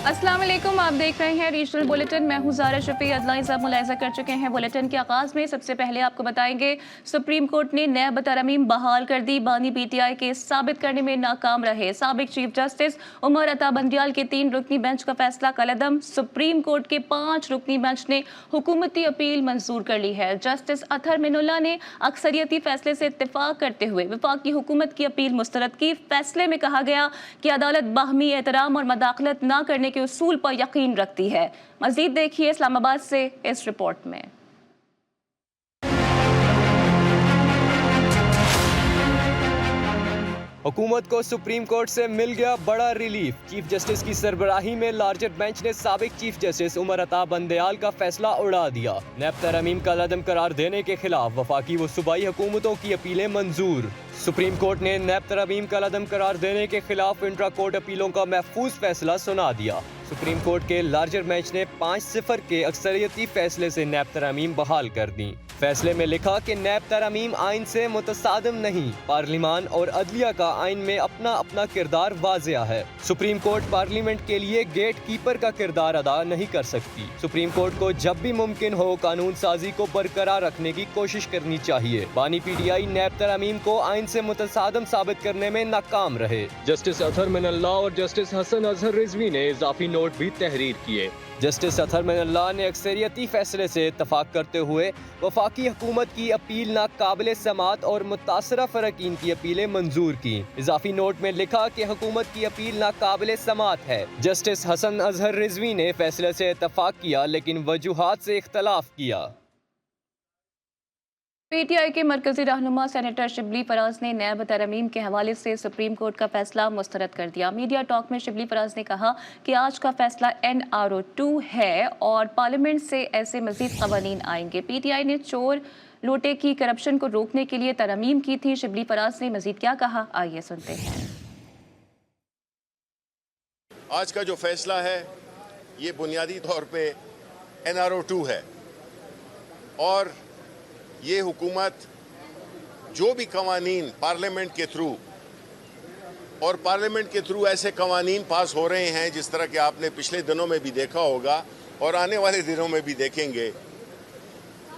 अस्सलाम वालेकुम, आप देख रहे हैं रीजनल बुलेटिन। मैं हूं ज़ारा शफी। हेडलाइंस आप मुलाहिज़ा कर चुके हैं। बुलेटिन के आगाज़ में सबसे पहले आपको बताएंगे सुप्रीम कोर्ट ने नैब तरमीम बहाल कर दी। बानी पीटीआई के साबित करने में नाकाम रहे साबिक चीफ जस्टिस उमर अता बंदियाल के 3 रुकनी बेंच का फैसला कलअदम। सुप्रीम कोर्ट के 5 रुकनी बेंच ने हुकूमती अपील मंजूर कर ली है। जस्टिस अतहर मिनुल्लाह ने अक्सरियती फैसले से इत्तेफाक करते हुए वफाकी हुकूमत की अपील मुस्तरद की। फैसले में कहा गया कि अदालत बाहमी एहतराम और मदाखलत न करने के उसूल पर यकीन रखती है। मजीद देखिए इस्लामाबाद से इस रिपोर्ट में। हुकूमत को सुप्रीम कोर्ट से मिल गया बड़ा रिलीफ। चीफ जस्टिस की सरबराही में लार्जर बेंच ने साबिक चीफ जस्टिस उमर अता बंदियाल का फैसला उड़ा दिया। नैब तरमीम का कलअदम करार देने के खिलाफ वफाकी व सूबाई हुकूमतों की अपीलें मंजूर। सुप्रीम कोर्ट ने नैब तरमीम का कलअदम करार देने के खिलाफ इंट्रा कोर्ट अपीलों का महफूज फैसला सुना दिया। सुप्रीम कोर्ट के लार्जर बेंच ने 5-0 के अक्सरियती फैसले से नैब तरमीम बहाल कर दी। फैसले में लिखा कि नैब तरमीम आइन से मुतसादिम नहीं। पार्लिमान और अदलिया का आइन में अपना अपना किरदार वाज़िया है। सुप्रीम कोर्ट पार्लियामेंट के लिए गेट कीपर का किरदार अदा नहीं कर सकती। सुप्रीम कोर्ट को जब भी मुमकिन हो कानून साजी को बरकरार रखने की कोशिश करनी चाहिए। बानी पीटीआई नैब तरमीम को आइन से मुतसादिम साबित करने में नाकाम रहे। जस्टिस अतहर मिनुल्लाह और जस्टिस हसन अजहर रिजवी ने इजाफी नोट भी तहरीर किए। जस्टिस अतहर मिनुल्लाह ने अक्सरियती फैसले से इत्तफाक करते हुए वफाकी हुकूमत की अपील नाकाबिले समात और मुतासरा फ़रकीन की अपीलें मंजूर की। इजाफी नोट में लिखा कि हुकूमत की अपील नाकाबिले समात है। जस्टिस हसन अजहर रिजवी ने फैसले से इत्तफाक किया लेकिन वजूहात से इख्तलाफ किया। पीटीआई के मरकजी रहनुमा सेनेटर शिबली फराज ने नैब तरमीम के हवाले से सुप्रीम कोर्ट का फैसला मुस्तरद कर दिया। मीडिया टॉक में शिबली फराज ने कहा कि आज का फैसला NRO2 है और पार्लियामेंट से ऐसे मजीद कवानीन आएंगे। पीटीआई ने चोर लूटे की करप्शन को रोकने के लिए तरमीम की थी। शिबली फराज ने मजीद क्या कहा, आइए सुनते हैं। आज का जो फैसला है ये बुनियादी तौर पे NRO2 है और ये हुकूमत जो भी कवानीन पार्लियामेंट के थ्रू और पार्लियामेंट के थ्रू ऐसे कवानीन पास हो रहे हैं जिस तरह के आपने पिछले दिनों में भी देखा होगा और आने वाले दिनों में भी देखेंगे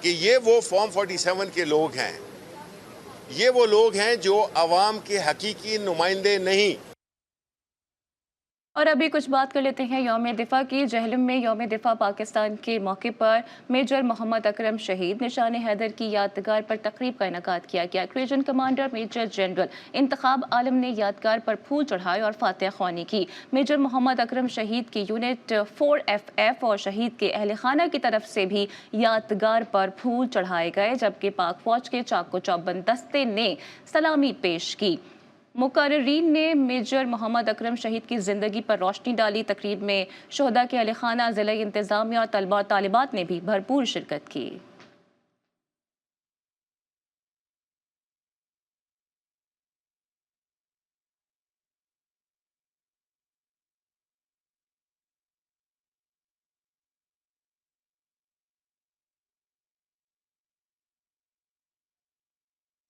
कि ये वो फॉर्म 47 के लोग हैं। ये वो लोग हैं जो अवाम के हकीकी नुमाइंदे नहीं। और अभी कुछ बात कर लेते हैं यौम दिफा की। जहलम में यौम दिफा पाकिस्तान के मौके पर मेजर मोहम्मद अकरम शहीद निशान हैदर की यादगार पर तकरीब का इनेकाद किया गया। डिवीजन कमांडर मेजर जनरल इंतखाब आलम ने यादगार पर फूल चढ़ाए और फातिहा ख्वानी की। मेजर मोहम्मद अकरम शहीद की यूनिट 4FF और शहीद के अहल खाना की तरफ से भी यादगार पर फूल चढ़ाए गए, जबकि पाक फौज के चाको चौबंद दस्ते ने सलामी पेश की। मुकर्रीन ने मेजर मोहम्मद अकरम शहीद की ज़िंदगी पर रोशनी डाली। तकरीब में शोहदा के अहल खाना, ज़िला इंतज़ामिया और तलबा और तालिबात ने भी भरपूर शिरकत की।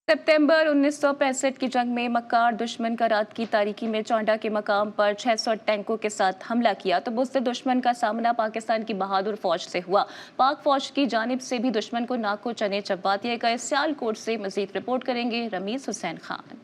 सितंबर 1965 की जंग में मक्कार दुश्मन का रात की तारीकी में चौंडा के मकाम पर 600 टैंकों के साथ हमला किया तो बुज़दिल दुश्मन का सामना पाकिस्तान की बहादुर फौज से हुआ। पाक फौज की जानिब से भी दुश्मन को नाको चने चबा दिए गए। सियालकोट से मजीद रिपोर्ट करेंगे रमीज हुसैन खान।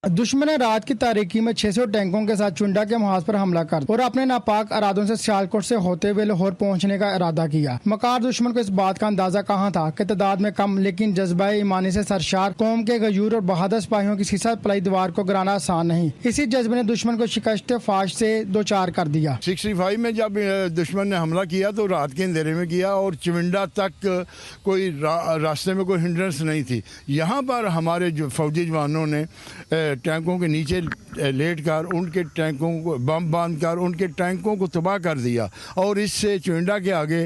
दुश्मन ने रात की तारीकी में 600 टैंकों के साथ चुंडा के महाज पर हमला कर और अपने नापाक इरादों से सियालकोट से होते हुए लाहौर पहुंचने का इरादा किया। मकार दुश्मन को इस बात का अंदाजा कहाँ था कि तादाद में कम लेकिन जज्बा ईमानी से सरशार कौम के गयूर और बहादुर सिपाहियों की सीसा पलाई दीवार को गिराना आसान नहीं। इसी जज्बे ने दुश्मन को शिकस्त फाश से 2-4 कर दिया। 65 में जब दुश्मन ने हमला किया तो रात के अंधेरे में किया और चिविंडा तक कोई रास्ते में कोई हिंड्रेंस नहीं थी। यहाँ पर हमारे जो फौजी जवानों ने टैंकों के नीचे लेटकर उनके टैंकों को बम बांधकर उनके टैंकों को तबाह कर दिया और इससे चुंडा के आगे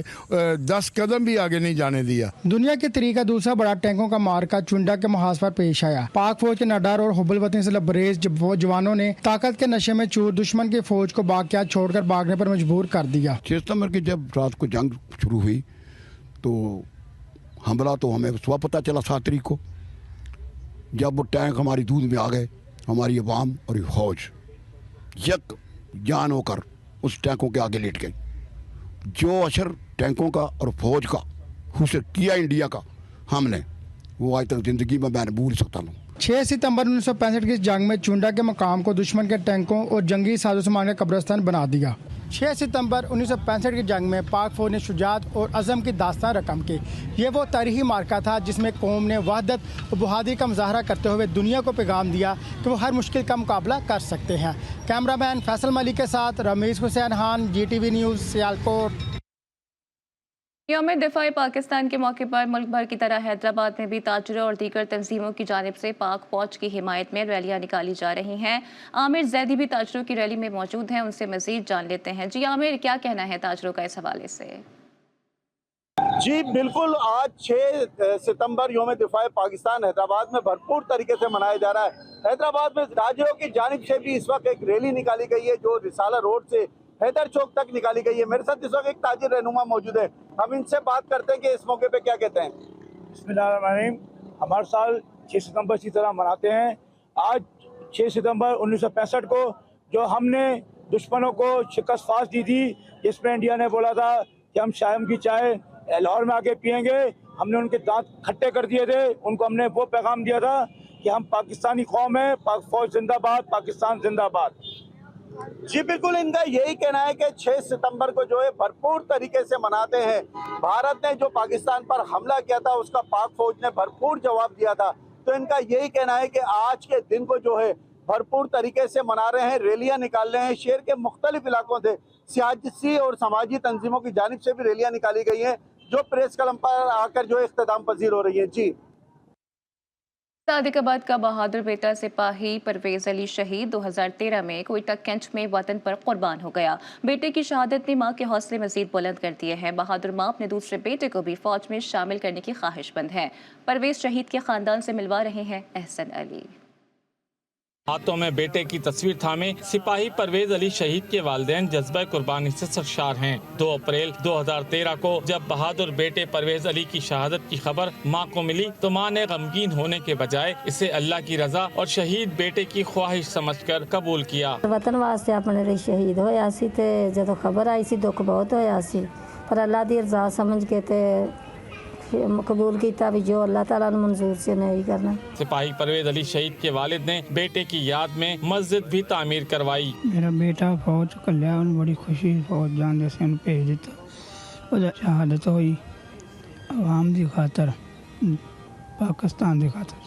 10 कदम भी आगे नहीं जाने दिया। दुनिया के तरीका दूसरा बड़ा टैंकों का मार्का चुंडा के महाज पर पेश आया। पाक फौज के नडार और हुब्बुल वतन से लबरेज जवानों ने ताकत के नशे में चूर दुश्मन की फौज को बाकियात छोड़कर भागने पर मजबूर कर दिया। 6 सितंबर की जब रात को जंग शुरू हुई तो हमला तो हमें सुबह पता चला 7 तारीख को, जब वो टैंक हमारी दूध में आ गए। हमारी अवाम और फौज यक जान होकर उस टैंकों के आगे लेट गई। जो असर टैंकों का और फौज का हुसर किया इंडिया का हमने, वो आज तक ज़िंदगी में मैं भूल सकता हूँ। 6 सितंबर 1965 की इस जंग में चुंडा के मकाम को दुश्मन के टैंकों और जंगी साजो सामान का कब्रिस्तान बना दिया। 6 सितंबर 1965 की जंग में पाक फौज ने शुजात और अज़म की दास्तान रकम की। ये वो तारीखी मार्का था जिसमें कौम ने वहदत और बहादुरी का मुजाहरा करते हुए दुनिया को पैगाम दिया कि वो हर मुश्किल का मुकाबला कर सकते हैं। कैमरामैन फैसल मलिक के साथ रमीज़ हुसैन खान, GTV न्यूज़, सियालकोट। यौम दिफा पाकिस्तान के मौके पर मुल्क भर की तरह हैदराबाद में भी ताजरों और दीगर तंजीमों की जानिब से पाक फौज की हिमायत में रैलियां निकाली जा रही हैं। आमिर जैदी भी ताजरों की रैली में मौजूद हैं, उनसे मजीद जान लेते हैं। जी आमिर, क्या कहना है ताजरों का इस हवाले से? जी बिल्कुल, आज 6 सितंबर यौम दिफा पाकिस्तान हैदराबाद में भरपूर तरीके से मनाया जा रहा है। हैदराबाद में ताजरों की जानिब से भी इस वक्त एक रैली निकाली गई है जो रिसाला रोड से हैदर चौक तक निकाली गई है। मेरे साथ इस वक्त एक ताजिर रहनुमा मौजूद है, हम इनसे बात करते हैं कि इस मौके पे क्या कहते हैं। बिस्मिल्लाहिर्रहमानिर्रहीम। हमारे साल 6 सितंबर की तरह मनाते हैं। आज 6 सितंबर 1965 को जो हमने दुश्मनों को शिकस्त फाश दी थी, जिसमें इंडिया ने बोला था कि हम शाम की चाय लाहौर में आके पियेंगे, हमने उनके दांत खट्टे कर दिए थे। उनको हमने वो पैगाम दिया था कि हम पाकिस्तानी कौम है, पाक फौज जिंदाबाद, पाकिस्तान जिंदाबाद। जी बिल्कुल, इनका यही कहना है कि 6 सितंबर को जो है भरपूर तरीके से मनाते हैं। भारत ने जो पाकिस्तान पर हमला किया था उसका पाक फौज ने भरपूर जवाब दिया था, तो इनका यही कहना है कि आज के दिन को जो है भरपूर तरीके से मना रहे हैं, रैलियां निकाल रहे हैं। शहर के मुख्तलिफ इलाकों से सियासी और समाजी तंजीमों की जानिब से भी रैलियां निकाली गई हैं जो प्रेस क्लब पर आकर जो इख्तिताम पजीर हो रही है। जी, सादिकाबाद का बहादुर बेटा सिपाही परवेज अली शहीद 2013 में कोयटा कैंट में वतन पर कुर्बान हो गया। बेटे की शहादत ने मां के हौसले मजीद बुलंद कर दिए हैं। बहादुर मां अपने दूसरे बेटे को भी फौज में शामिल करने की ख्वाहिशमंद है। परवेज शहीद के खानदान से मिलवा रहे हैं एहसन अली। हाथों में बेटे की तस्वीर थामे सिपाही परवेज अली शहीद के वालिदैन जज्बा कुर्बानी से सरशार हैं। 2 अप्रैल 2013 को जब बहादुर बेटे परवेज अली की शहादत की खबर मां को मिली तो मां ने गमगीन होने के बजाय इसे अल्लाह की रजा और शहीद बेटे की ख्वाहिश समझकर कबूल किया। वतन वास्ते अपने लिए शहीद होया सी ते जदों खबर आई सी दुख बहुत होया सी, पर अल्लाह दी रजा समझ के ते कबूल किया भी जो अल्लाह ताला ने मंजूर से नहीं करना। सिपाही परवेज अली शहीद के वालिद ने बेटे की याद में मस्जिद भी तामीर करवाई। मेरा बेटा फौज कल्या, बड़ी खुशी फौज जान जैसे भेज दिता, वो शहादत हुई आवाम की खातर, पाकिस्तान की खातर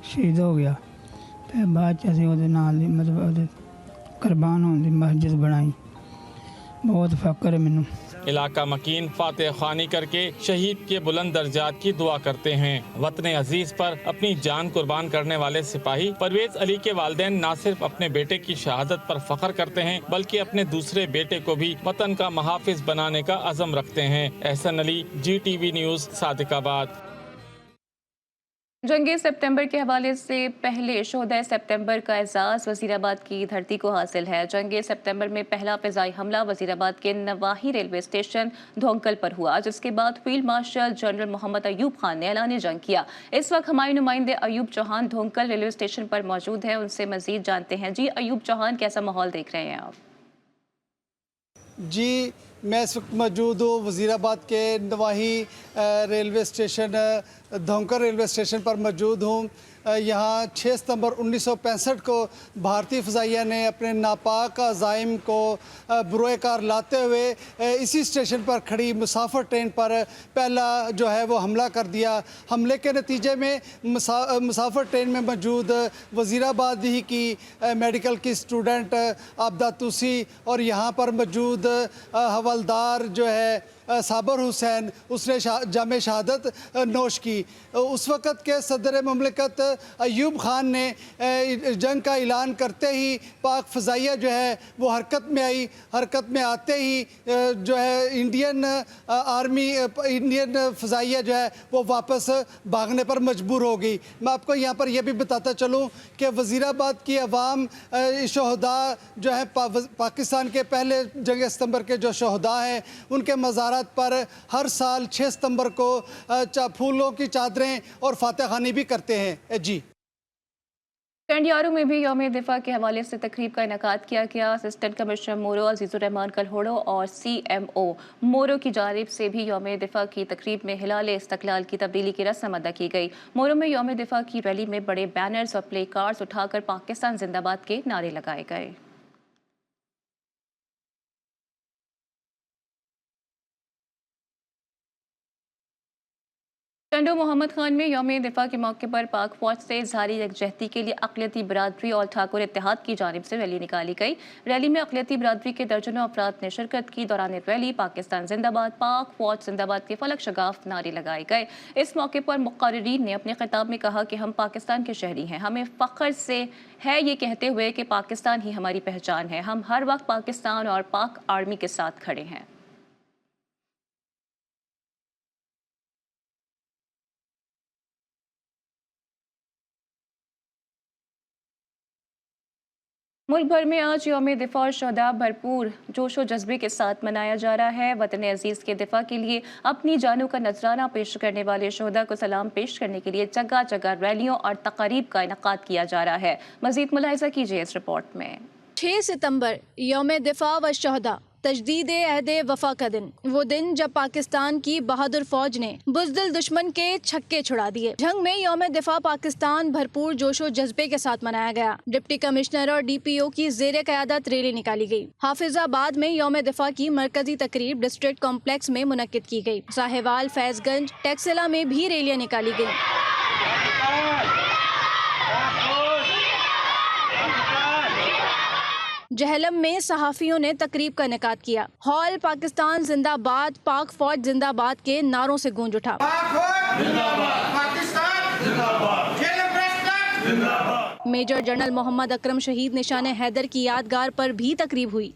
शहीद हो गया। फिर बाद मतलब कुर्बान होने की मस्जिद बनाई, बहुत फख्र है मैनू। इलाका मकीन फातह खानी करके शहीद के बुलंद दर्जात की दुआ करते हैं। वतन अजीज पर अपनी जान कुर्बान करने वाले सिपाही परवेज अली के वालिदैन न सिर्फ अपने बेटे की शहादत पर फख्र करते हैं बल्कि अपने दूसरे बेटे को भी वतन का महाफिज बनाने का अज़म रखते हैं। Ehsan Ali, GTV news, Sadiqabad. जंगे सितंबर के हवाले से पहले शोहदा सितंबर का एजाज़ वजीराबाद की धरती को हासिल है। जंगे सितंबर में पहला फ़िज़ाई हमला वजीराबाद के नवाही रेलवे स्टेशन धोंकल पर हुआ, जिसके बाद field marshal general Mohammad Ayub Khan ने ऐलान जंग किया। इस वक्त हमारे नुमाइंदे अयूब चौहान धोंकल रेलवे स्टेशन पर मौजूद हैं, उनसे मजीद जानते हैं। जी अयूब चौहान, कैसा माहौल देख रहे हैं आप? जी, मैं इस वक्त मौजूद हूँ वज़ीराबाद के नवाही रेलवे स्टेशन धोंकर रेलवे स्टेशन पर मौजूद हूँ। यहाँ 6 सितंबर 1965 को भारतीय फ़िज़ाइया ने अपने नापाक अज़ाइम को बुरोकार लाते हुए इसी स्टेशन पर खड़ी मुसाफिर ट्रेन पर पहला जो है वो हमला कर दिया। हमले के नतीजे में मुसाफिर ट्रेन में मौजूद वज़ीराबाद ही की मेडिकल की स्टूडेंट आबदा तुसी और यहाँ पर मौजूद हवलदार जो है साबर हुसैन, उसने जामे शहादत नोश की। उस वक़्त के सदर ममलिकत अयूब खान ने जंग का ऐलान करते ही पाक फ़िज़ाइया जो है वो हरकत में आई। हरकत में आते ही जो है इंडियन आर्मी, इंडियन फ़िज़ाइया जो है वो वापस भागने पर मजबूर हो गई। मैं आपको यहाँ पर यह भी बताता चलूँ कि वज़ीराबाद की अवाम शहदा जो है पाकिस्तान के पहले जंग सितंबर के जो शहदा हैं उनके मज़ारात पर हर साल 6 सितंबर को फूलों की चादरें और फातह खानी भी करते हैं। जी। कंडियारू में भी यौम दिफा के हवाले से तकरीब का इनेकाद किया गया। असिस्टेंट कमिश्नर मोरो अजीजुर रहमान कलहोड़ो और CMO मोरो की जानिब से भी यौम दिफा की तकरीब में हिलाल इस्तकलाल की तब्दीली की रस्म अदा की गई। मोरो में यौम दिफा की रैली में बड़े बैनर्स और प्ले कार्ड्स उठाकर पाकिस्तान जिंदाबाद के नारे लगाए गए। टंडो मोहम्मद खान में यौम दिफा के मौके पर पाक फौज से इजहारी यकजहती के लिए अक़लियती बरादरी और ठाकुर इत्तेहाद की जानिब से रैली निकाली गई। रैली में अक़लियती बरादरी के दर्जनों अफराद ने शिरकत की। दौरान रैली पाकिस्तान जिंदाबाद, पाक फौज जिंदाबाद के फलक शगाफ नारे लगाए गए। इस मौके पर मुक़र्रिरीन ने अपने खिताब में कहा कि हम पाकिस्तान के शहरी हैं, हमें फ़ख्र से है ये कहते हुए कि पाकिस्तान ही हमारी पहचान है। हम हर वक्त पाकिस्तान और पाक आर्मी के साथ खड़े हैं। मुल्क भर में आज यौम दिफा और शहदा भरपूर जोश व जज्बे के साथ मनाया जा रहा है। वतन अजीज़ के दिफा के लिए अपनी जानों का नजराना पेश करने वाले शहदा को सलाम पेश करने के लिए जगह जगह रैलियों और तकारीब का इनेकाद किया जा रहा है। मजीद मुलाहिजा कीजिए इस रिपोर्ट में। 6 सितंबर यौम दिफा व शहदा, तजदीद अहद वफा का दिन, वो दिन जब पाकिस्तान की बहादुर फौज ने बुज़दिल दुश्मन के छक्के छुड़ा दिए। जंग में यौम दिफा पाकिस्तान भरपूर जोशो जज्बे के साथ मनाया गया। डिप्टी कमिश्नर और DPO की ज़ेरे क़यादत रैली निकाली गई। हाफिजाबाद में यौम दिफा की मरकजी तकरीब डिस्ट्रिक्ट कॉम्प्लेक्स में मुनक्किद की गई। साहिवाल, फैजगंज, टेक्सिला में भी रैलियाँ निकाली गई। जहलम में सहाफ़ियों ने तकरीब का इनेकाद किया। हॉल पाकिस्तान जिंदाबाद, पाक फौज जिंदाबाद के नारों से गूंज उठा। मेजर जनरल मोहम्मद अकरम शहीद निशान हैदर की यादगार पर भी तकरीब हुई।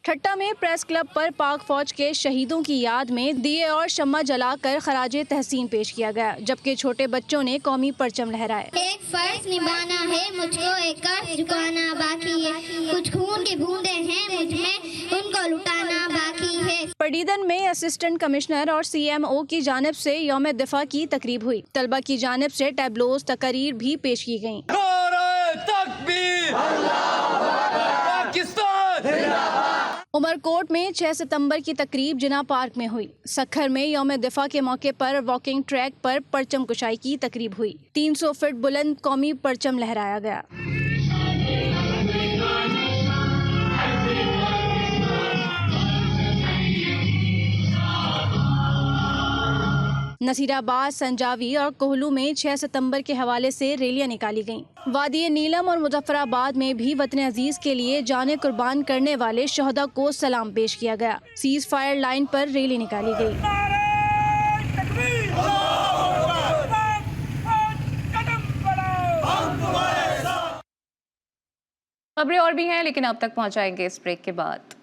ठट्टा में प्रेस क्लब पर पाक फौज के शहीदों की याद में दिए और शम्मा जलाकर खराजे तहसीन पेश किया गया, जबकि छोटे बच्चों ने कौमी परचम लहराए। एक फर्ज निभाना है मुझको, एक कर्ज चुकाना बाकी है, कुछ खून की बूंदे हैं मुझ में, उनको लुटाना बाकी है। पडीदन में असिस्टेंट कमिश्नर और CMO की जानिब से यौम दिफा की तकरीब हुई। तलबा की जानिब से टैबलोज, तकरीर भी पेश की गयी। उमरकोट में 6 सितंबर की तकरीब जिना पार्क में हुई। सखर में यौम दिफा के मौके पर वॉकिंग ट्रैक पर परचम कुशाई की तकरीब हुई। 300 फीट बुलंद कौमी परचम लहराया गया। नसीराबाद, संजावी और कोहलू में 6 सितंबर के हवाले से रैलियां निकाली गईं। वादी नीलम और मुजफ्फराबाद में भी वतन अजीज के लिए जाने कुर्बान करने वाले शहदा को सलाम पेश किया गया। सीज फायर लाइन पर रैली निकाली गई। खबरें और भी हैं, लेकिन अब तक पहुंचाएंगे इस ब्रेक के बाद।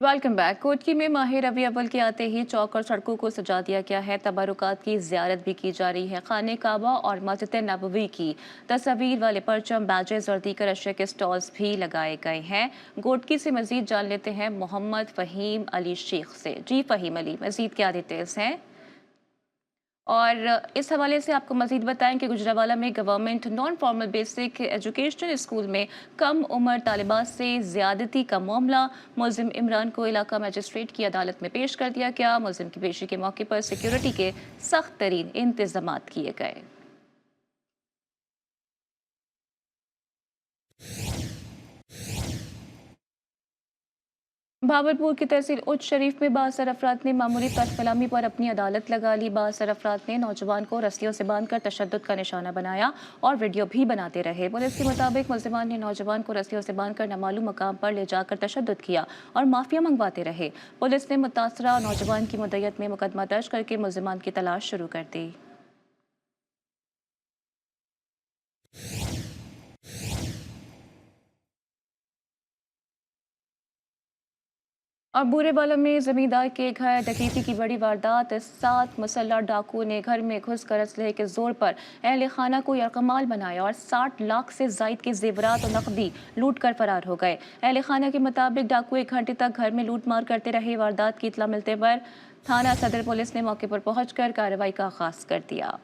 Welcome back. कोटकी में माह रबी अव्वल के आते ही चौक और सड़कों को सजा दिया गया है। तबरुकात की ज़ियारत भी की जा रही है। खाने काबा और मस्जिद नबवी की तस्वीर वाले परचम, बैजेस और दीगर अशिया के स्टॉल्स भी लगाए गए हैं। कोटकी से मजीद जान लेते हैं मोहम्मद फ़हीम अली शेख से। जी फ़हीम अली, मजीद क्या डिटेल्स हैं? और इस हवाले से आपको मजीद बताएं कि गुजरावाला में government non formal basic educational school में कम उम्र तालिबात से ज़्यादती का मामला, मुलजिम इमरान को इलाका मजिस्ट्रेट की अदालत में पेश कर दिया गया। मुलजिम की पेशी के मौके पर सिक्योरिटी के सख्त तरीन इंतजामात किए गए। भावलपुर की तहसील उच्च शरीफ में बासर अफराद ने मामूली तर्ककलामी पर अपनी अदालत लगा ली। बासर अफराद ने नौजवान को रस्सियों से बांधकर तशद्दुद का निशाना बनाया और वीडियो भी बनाते रहे। पुलिस के मुताबिक मुलजिमान ने नौजवान को रस्सियों से बांधकर नामालूम मकाम पर ले जाकर तशद्दुद किया और माफिया मंगवाते रहे। पुलिस ने मुतासरा नौजवान की मुद्दत में मुकदमा दर्ज करके मुलजिमान की तलाश शुरू कर दी। और बूरेवाला में जमींदार के घर डकैती की बड़ी वारदात। 7 मुसल्लह डाकू ने घर में घुसकर असलहे के जोर पर अहले खाना को यरकमाल बनाया और 60 लाख से जायद के जेवरात और नकदी लूट कर फरार हो गए। अहले खाना के मुताबिक डाकू 1 घंटे तक घर में लूट मार करते रहे। वारदात की इतला मिलते पर थाना सदर पुलिस ने मौके पर पहुंचकर कार्रवाई का आगाज कर दिया।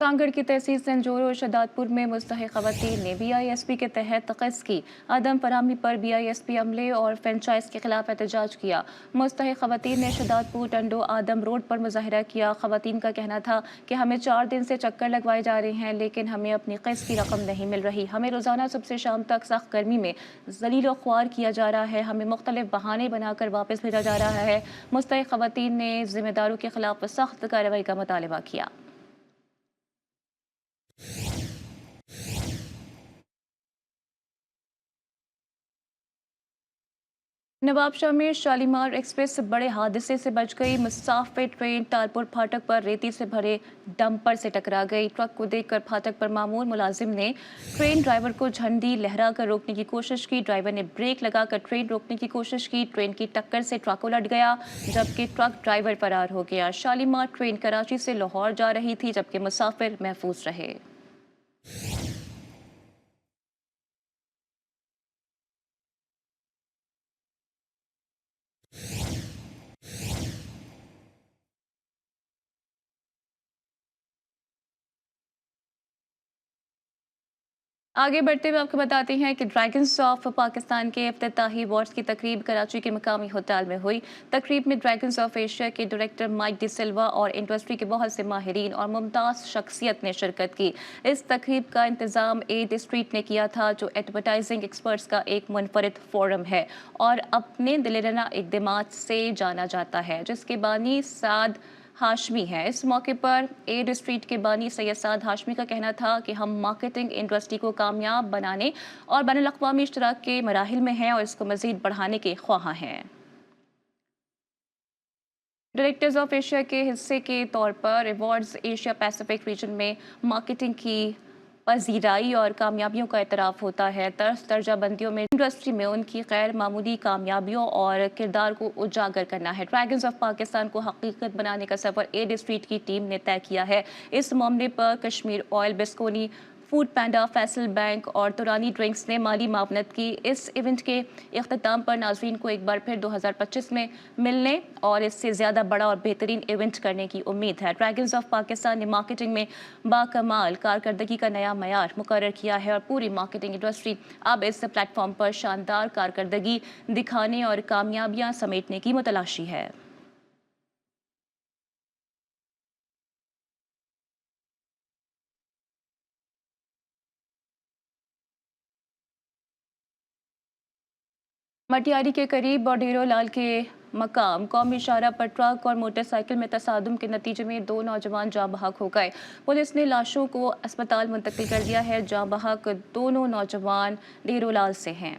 कांगड़ की तहसील संजोर और शदादपुर में मुस्तहिक खवातीन ने BISP के तहत क़िस्त की अदम फराहमी पर BISP अमले और फ्रेंचाइज के खिलाफ एहतजाज किया। मुस्तहिक खवातीन ने शदादपुर टंडो आदम रोड पर मुजाहरा किया। खवातीन का कहना था कि हमें 4 दिन से चक्कर लगवाए जा रहे हैं, लेकिन हमें अपनी क़िस्त की रकम नहीं मिल रही। हमें रोज़ाना सुबह से शाम तक सख्त गर्मी में ज़लील व ख्वार किया जा रहा है। हमें मुख्तलिफ बहाने बनाकर वापस भेजा जा रहा है। मुस्तहिक खवातीन ने जिम्मेदारों के खिलाफ सख्त कार्रवाई का मुतालबा किया। नवाबशाह में शालीमार एक्सप्रेस बड़े हादसे से बच गई। मुसाफिर ट्रेन तालपुर फाटक पर रेती से भरे डंपर से टकरा गई। ट्रक को देखकर फाटक पर मामूर मुलाजिम ने ट्रेन ड्राइवर को झंडी लहराकर रोकने की कोशिश की। ड्राइवर ने ब्रेक लगाकर ट्रेन रोकने की कोशिश की। ट्रेन की टक्कर से ट्रक उलट गया, जबकि ट्रक ड्राइवर फरार हो गया। शालीमार ट्रेन कराची से लाहौर जा रही थी, जबकि मुसाफिर महफूज रहे। आगे बढ़ते हुए आपको बताते हैं कि ड्रैगन्स ऑफ पाकिस्तान के इफ्तिताही अवार्ड्स की तकरीब कराची के मकामी होटल में हुई। तकरीब में ड्रैगन्स ऑफ एशिया के डायरेक्टर माइक डी सिल्वा और इंडस्ट्री के बहुत से माहिरीन और मुमताज़ शख्सियत ने शिरकत की। इस तकरीब का इंतज़ाम एड स्ट्रीट ने किया था, जो एडवर्टाइजिंग एक्सपर्ट्स का एक मुनफरिद फोरम है और अपने दिलरना इक़दामात से जाना जाता है, जिसके बानी साद हाशमी है। इस मौके पर एड स्ट्रीट के बानी सैयद साद हाशमी का कहना था कि हम मार्केटिंग इंडस्ट्री को कामयाब बनाने और बैनुल-अक़वामी इश्तराक के मराहिल में हैं और इसको मज़ीद बढ़ाने के ख्वाहां हैं। डायरेक्टर्स ऑफ एशिया के हिस्से के तौर पर अवार्ड्स एशिया पैसिफिक रीजन में मार्केटिंग की पजीराई और कामयाबियों का एतराफ़ होता है। दर्जाबंदियों में इंडस्ट्री में उनकी गैर मामूली कामयाबियों और किरदार को उजागर करना है। ड्रैगन्स ऑफ पाकिस्तान को हकीकत बनाने का सफ़र एड स्ट्रीट की टीम ने तय किया है। इस मामले पर कश्मीर ऑयल, बिस्कोनी, फूड पैंडा, फैसल बैंक और तुरानी ड्रिंक्स ने माली मावनत की। इस इवेंट के इख्तिताम पर नाज़रीन को एक बार फिर 2025 में मिलने और इससे ज़्यादा बड़ा और बेहतरीन इवेंट करने की उम्मीद है। ड्रैगन्स ऑफ पाकिस्तान ने मार्केटिंग में बाकमाल कारकर्दगी का नया मयार मुकर्रर किया है और पूरी मार्केटिंग इंडस्ट्री अब इस प्लेटफॉर्म पर शानदार कारकर्दगी दिखाने और कामयाबियाँ समेटने की मुतलाशी है। मटियारी के करीब बॉडेरो लाल के मकाम कौमी शाहरा पर ट्रक और मोटरसाइकिल में तसादुम के नतीजे में 2 नौजवान जाँ बहक हो गए। पुलिस ने लाशों को अस्पताल मुंतकिल कर दिया है। जाँ बहक दोनों नौजवान डेरो लाल से हैं।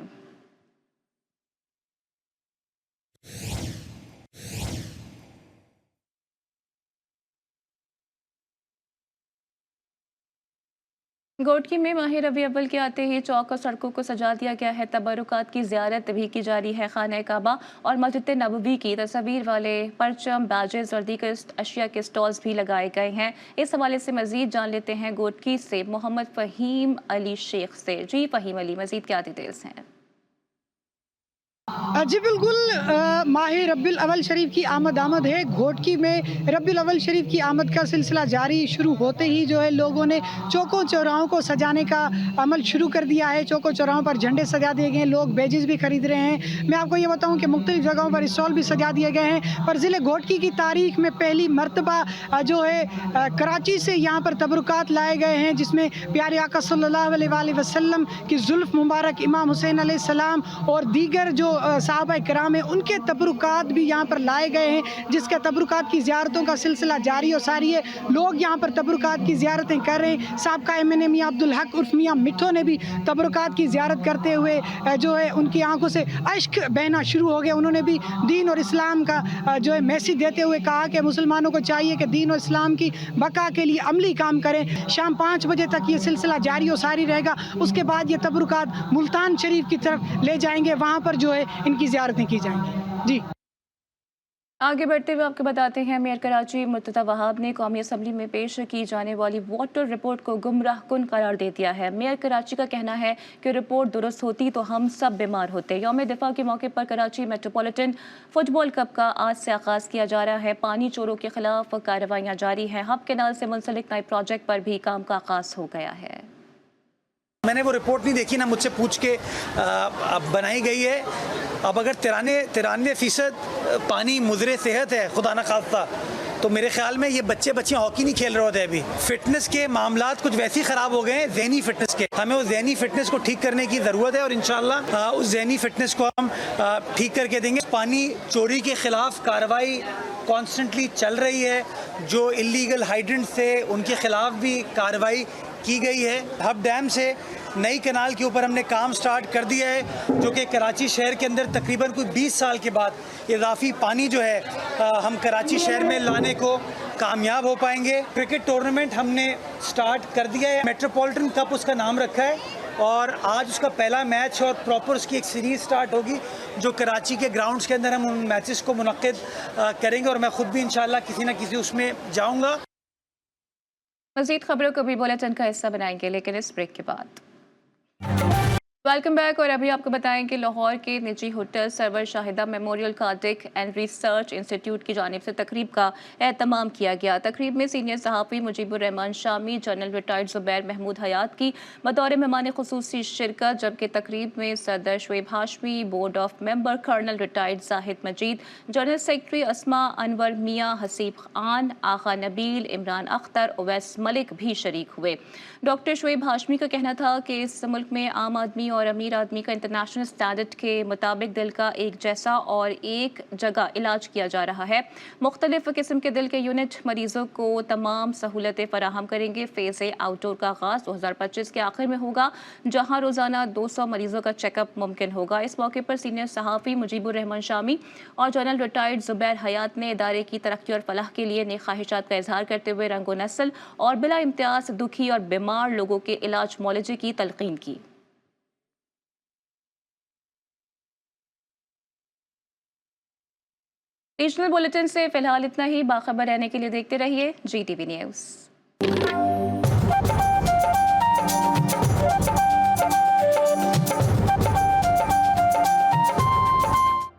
गोटकी में माह रबी अव्वल के आते ही चौक और सड़कों को सजा दिया गया है। तबरुकात की ज़ियारत भी की जा रही है। खाना काबा और मस्जिद नबवी की तस्वीर वाले परचम, बैजेस और दीगर अशिया के स्टॉल्स भी लगाए गए हैं। इस हवाले से मजीद जान लेते हैं गोटकी से मोहम्मद फ़हीम अली शेख से। जी फ़हीम अली, मजीद क्या डिटेल्स हैं? जी बिल्कुल, माह रब्बिल अव्वल शरीफ की आमद है। घोटकी में रब्बिल अव्वल शरीफ की आमद का सिलसिला जारी। शुरू होते ही जो है लोगों ने चौकों चौराहों को सजाने का अमल शुरू कर दिया है। चौकों चौराहों पर झंडे सजा दिए गए हैं, लोग बैजेस भी खरीद रहे हैं। मैं आपको ये बताऊं कि मुख्तलिफ जगहों पर स्टॉल भी सजा दिए गए हैं। पर ज़िले घोटकी की तारीख में पहली मरतबा जो है कराची से यहाँ पर तबरुकात लाए गए हैं, जिसमें प्यारे आका सल्लल्लाहु अलैहि वसल्लम की जुल्फ़ मुबारक, इमाम हुसैन अलैहिस्सलाम और दीगर जो सहाबा किराम है उनके तबरुकात भी यहाँ पर लाए गए हैं, जिसके तबरुकात की ज़ियारतों का सिलसिला जारी और सारी है। लोग यहाँ पर तबरुकात की ज़ियारतें कर रहे हैं। साबका MNA मियाँ अब्दुल हक उर्फ मियाँ मिठो ने भी तबरुकात की ज़ियारत करते हुए जो है उनकी आंखों से अश्क बहना शुरू हो गया। उन्होंने भी दीन और इस्लाम का जो है मैसेज देते हुए कहा कि मुसलमानों को चाहिए कि दीन और इस्लाम की बका के लिए अमली काम करें। शाम 5 बजे तक ये सिलसिला जारी और सारी रहेगा। उसके बाद ये तबरुकात मुल्तान शरीफ की तरफ ले जाएंगे, वहाँ पर जो है इनकी ज़ियारतें की जाएंगी। जी। आगे बढ़ते हुए आपको बताते हैं मेयर कराची मुर्तज़ा वहाब ने कौमी असम्बली में पेश की जाने वाली वाटर रिपोर्ट को गुमराह कुन करार दे दिया है। मेयर कराची का कहना है कि रिपोर्ट दुरुस्त होती तो हम सब बीमार होते। यौम दिफा के मौके पर कराची मेट्रोपॉलिटन फुटबॉल कप का आज से आगाज़ किया जा रहा है। पानी चोरों के खिलाफ कार्रवाइयाँ जारी हैं। हब कैनाल से मुंसलिक नए प्रोजेक्ट पर भी काम का आगाज़ हो गया है। मैंने वो रिपोर्ट नहीं देखी, ना मुझसे पूछ के बनाई गई है। अब अगर 93% पानी मुज़रे सेहत है खुदा न खास्ता, तो मेरे ख्याल में ये बच्चियाँ हॉकी नहीं खेल रहे होते अभी। फिटनेस के मामलात कुछ वैसे ही ख़राब हो गए हैं ज़हनी फिटनेस के। हमें उस ज़हनी फिटनेस को ठीक करने की ज़रूरत है और इंशाअल्लाह उस ज़हनी फिटनेस को हम ठीक करके देंगे। पानी चोरी के ख़िलाफ़ कार्रवाई कॉन्स्टेंटली चल रही है। जो इलीगल हाइड्रेंट्स थे उनके ख़िलाफ़ भी कार्रवाई की गई है। हब डैम से नई कनाल के ऊपर हमने काम स्टार्ट कर दिया है, जो कि कराची शहर के अंदर तकरीबन कोई 20 साल के बाद इजाफी पानी जो है हम कराची शहर में लाने को कामयाब हो पाएंगे। क्रिकेट टूर्नामेंट हमने स्टार्ट कर दिया है, मेट्रोपॉलिटन कप उसका नाम रखा है, और आज उसका पहला मैच और प्रॉपर उसकी एक सीरीज़ स्टार्ट होगी जो कराची के ग्राउंड्स के अंदर हम उन मैचेस को मुनक्किद करेंगे और मैं ख़ुद भी इंशाअल्लाह किसी न किसी उसमें जाऊँगा। मज़ीद खबरों को भी बुलेटिन का हिस्सा बनाएंगे, लेकिन इस ब्रेक के बाद। Welcome back. और अभी आपको बताएं कि लाहौर के निजी hotel Sarwar Shahida memorial cardiac and research institute की जानिब से तकरीब का एहतमाम किया गया। तकरीब में सीनियर सहाफ़ी मुजीबुर रहमान शामी, जनरल रिटायर्ड ज़ुबैर महमूद हयात की बतौर मेहमान ख़ुसूसी शिरकत, जबकि तकरीब में सदर Shoaib Hashmi, board of member colonel retired Zahid Majid, general secretary Asma Anwar Mian, Haseeb Khan, Agha Nabeel, Imran Akhtar, Owais Malik भी शरीक हुए। डॉक्टर शुएब हाशमी का कहना था कि इस मुल्क में आम आदमी और अमीर आदमी का इंटरनेशनल स्टैंडर्ड के मुताबिक दिल का एक जैसा और एक जगह इलाज किया जा रहा है। मुख्तलिफ किस्म के दिल के यूनिट मरीजों को तमाम सहूलतें फराहम करेंगे। फेज़ आउटडोर का आगाज़ 2025 के आखिर में होगा, जहां रोज़ाना 200 मरीजों का चेकअप मुमकिन होगा। इस मौके पर सीनियर सहाफ़ी मुजीबुर रहमान शामी और जनरल रिटायर्ड ज़ुबैर हयात ने इदारे की तरक्की और फलाह के लिए नेक ख्वाहिशात का इजहार करते हुए रंगो नस्ल और बिला इम्तियाज़ दुखी और बीमार लोगों के इलाज मौलजी की तलकीन की। रीजनल बुलेटिन से फिलहाल इतना ही। बाखबर रहने के लिए देखते रहिए GTV न्यूज़।